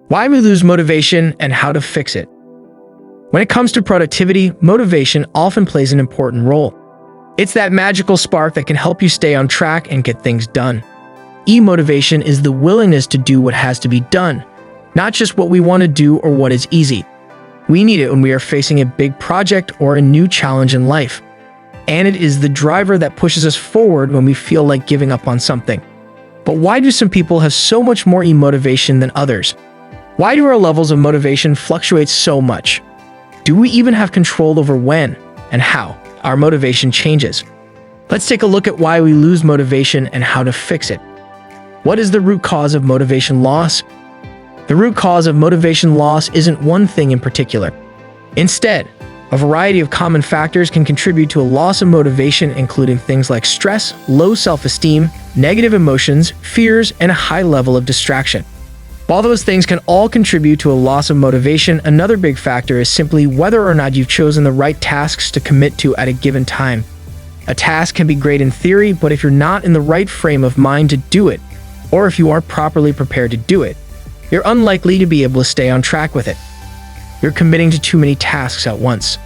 Why we lose motivation and how to fix it. When it comes to productivity, motivation often plays an important role. It's that magical spark that can help you stay on track and get things done. Motivation is the willingness to do what has to be done, not just what we want to do or what is easy. We need it when we are facing a big project or a new challenge in life. And it is the driver that pushes us forward when we feel like giving up on something. But why do some people have so much more motivation than others? Why do our levels of motivation fluctuate so much? Do we even have control over when and how our motivation changes? Let's take a look at why we lose motivation and how to fix it. What is the root cause of motivation loss? The root cause of motivation loss isn't one thing in particular. Instead, a variety of common factors can contribute to a loss of motivation, including things like stress, low self-esteem, negative emotions, fears, and a high level of distraction. While those things can all contribute to a loss of motivation, another big factor is simply whether or not you've chosen the right tasks to commit to at a given time. A task can be great in theory, but if you're not in the right frame of mind to do it, or if you aren't properly prepared to do it, you're unlikely to be able to stay on track with it. You're committing to too many tasks at once.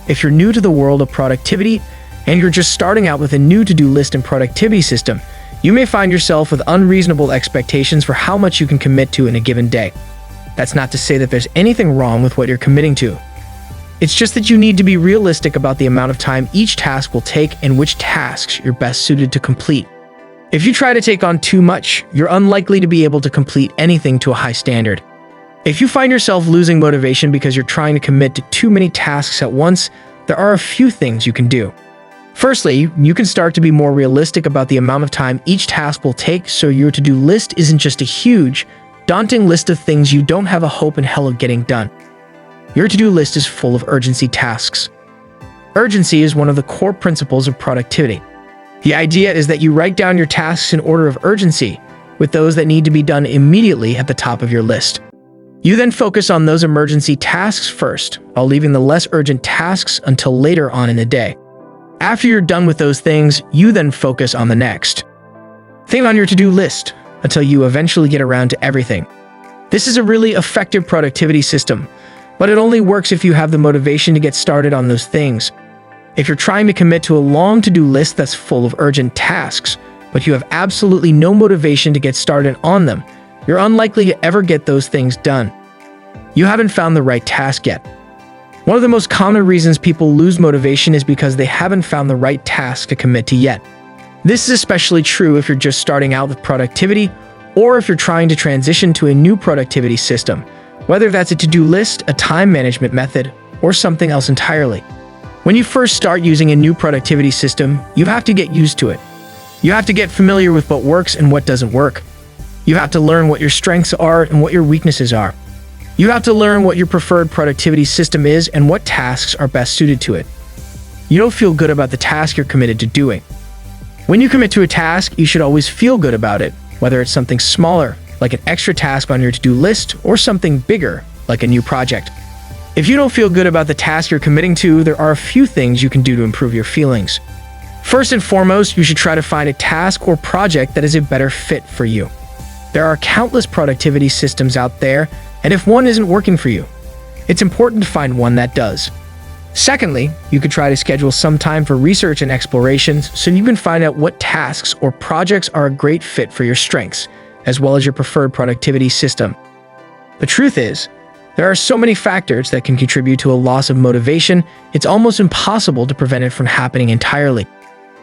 If you're new to the world of productivity, and you're just starting out with a new to-do list and productivity system, you may find yourself with unreasonable expectations for how much you can commit to in a given day. That's not to say that there's anything wrong with what you're committing to. It's just that you need to be realistic about the amount of time each task will take and which tasks you're best suited to complete. If you try to take on too much, you're unlikely to be able to complete anything to a high standard. If you find yourself losing motivation because you're trying to commit to too many tasks at once, there are a few things you can do. Firstly, you can start to be more realistic about the amount of time each task will take, so your to-do list isn't just a huge, daunting list of things you don't have a hope in hell of getting done. Your to-do list is full of urgency tasks. Urgency is one of the core principles of productivity. The idea is that you write down your tasks in order of urgency, with those that need to be done immediately at the top of your list. You then focus on those emergency tasks first, while leaving the less urgent tasks until later on in the day. After you're done with those things, you then focus on the next thing on your to-do list until you eventually get around to everything. This is a really effective productivity system, but it only works if you have the motivation to get started on those things. If you're trying to commit to a long to-do list that's full of urgent tasks, but you have absolutely no motivation to get started on them, you're unlikely to ever get those things done. You haven't found the right task yet. One of the most common reasons people lose motivation is because they haven't found the right task to commit to yet. This is especially true if you're just starting out with productivity, or if you're trying to transition to a new productivity system, whether that's a to-do list, a time management method, or something else entirely. When you first start using a new productivity system, you have to get used to it. You have to get familiar with what works and what doesn't work. You have to learn what your strengths are and what your weaknesses are. You have to learn what your preferred productivity system is and what tasks are best suited to it. You don't feel good about the task you're committed to doing. When you commit to a task, you should always feel good about it, whether it's something smaller, like an extra task on your to-do list, or something bigger, like a new project. If you don't feel good about the task you're committing to, there are a few things you can do to improve your feelings. First and foremost, you should try to find a task or project that is a better fit for you. There are countless productivity systems out there, and if one isn't working for you, it's important to find one that does. Secondly, you could try to schedule some time for research and explorations so you can find out what tasks or projects are a great fit for your strengths, as well as your preferred productivity system. The truth is, there are so many factors that can contribute to a loss of motivation, it's almost impossible to prevent it from happening entirely.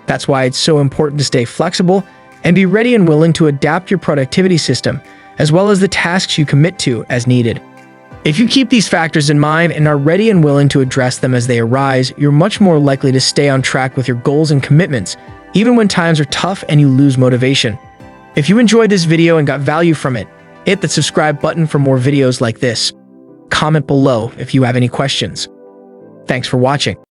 That's why it's so important to stay flexible and be ready and willing to adapt your productivity system, as well as the tasks you commit to as needed. If you keep these factors in mind and are ready and willing to address them as they arise, you're much more likely to stay on track with your goals and commitments, even when times are tough and you lose motivation. If you enjoyed this video and got value from it, hit the subscribe button for more videos like this. Comment below if you have any questions. Thanks for watching.